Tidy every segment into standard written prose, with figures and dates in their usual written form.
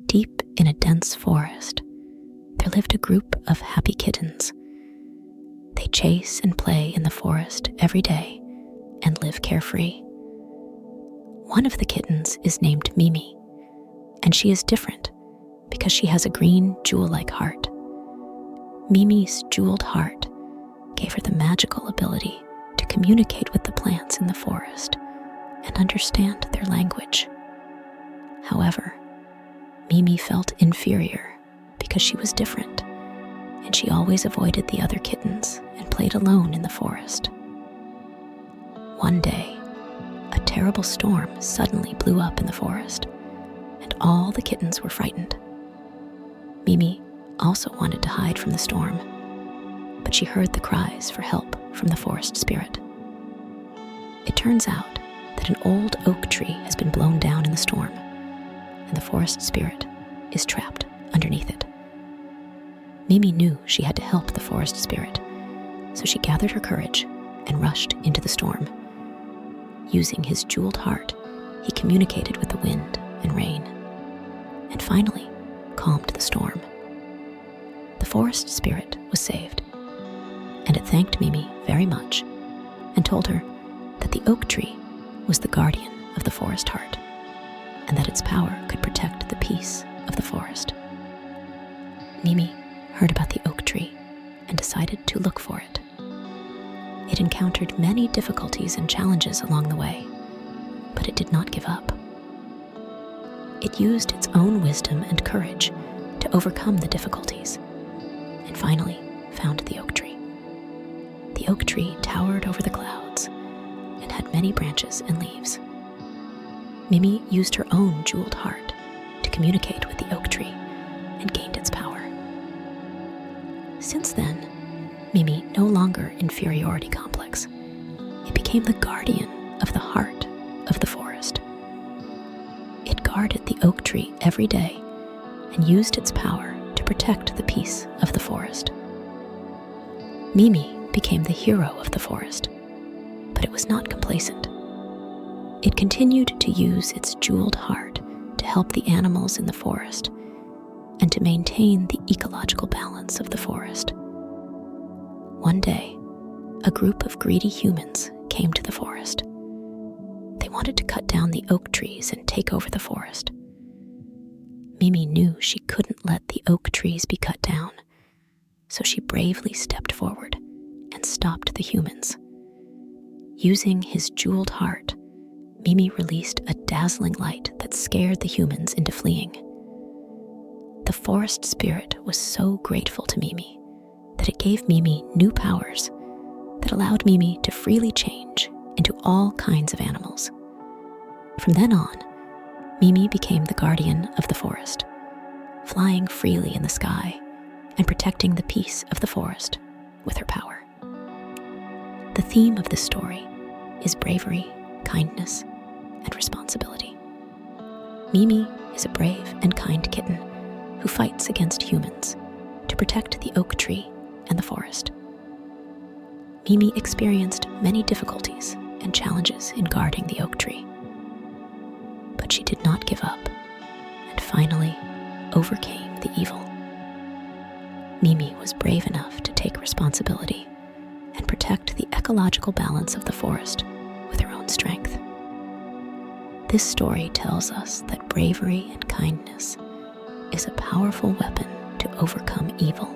Deep in a dense forest, there lived a group of happy kittens. They chase and play in the forest every day and live carefree. One of the kittens is named Mimi, and she is different because she has a green jewel-like heart. Mimi's jeweled heart gave her the magical ability to communicate with the plants in the forest and understand their language. However, Mimi felt inferior because she was different, and she always avoided the other kittens and played alone in the forest. One day, a terrible storm suddenly blew up in the forest, and all the kittens were frightened. Mimi also wanted to hide from the storm, but she heard the cries for help from the forest spirit. It turns out that an old oak tree has been blown down in the storm, and the forest spirit is trapped underneath it. Mimi knew she had to help the forest spirit, so she gathered her courage and rushed into the storm. Using his jeweled heart, he communicated with the wind and rain, and finally calmed the storm. The forest spirit was saved, and it thanked Mimi very much and told her that the oak tree was the guardian of the forest heart, and that its power could protect the peace of the forest. Mimi heard about the oak tree and decided to look for it. It encountered many difficulties and challenges along the way, but it did not give up. It used its own wisdom and courage to overcome the difficulties, and finally found the oak tree. The oak tree towered over the clouds and had many branches and leaves. Mimi used her own jeweled heart to communicate with the oak tree and gained its power. Since then, Mimi no longer inferiority complex. It became the guardian of the heart of the forest. It guarded the oak tree every day and used its power to protect the peace of the forest. Mimi became the hero of the forest, but it was not complacent. It continued to use its jeweled heart to help the animals in the forest and to maintain the ecological balance of the forest. One day, a group of greedy humans came to the forest. They wanted to cut down the oak trees and take over the forest. Mimi knew she couldn't let the oak trees be cut down, so she bravely stepped forward and stopped the humans. Using his jeweled heart, Mimi released a dazzling light that scared the humans into fleeing. The forest spirit was so grateful to Mimi that it gave Mimi new powers that allowed Mimi to freely change into all kinds of animals. From then on, Mimi became the guardian of the forest, flying freely in the sky and protecting the peace of the forest with her power. The theme of this story is bravery, kindness, and responsibility. Mimi is a brave and kind kitten who fights against humans to protect the oak tree and the forest. Mimi experienced many difficulties and challenges in guarding the oak tree, but she did not give up and finally overcame the evil. Mimi was brave enough to take responsibility and protect the ecological balance of the forest with her own strength. This story tells us that bravery and kindness is a powerful weapon to overcome evil,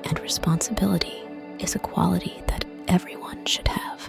and responsibility is a quality that everyone should have.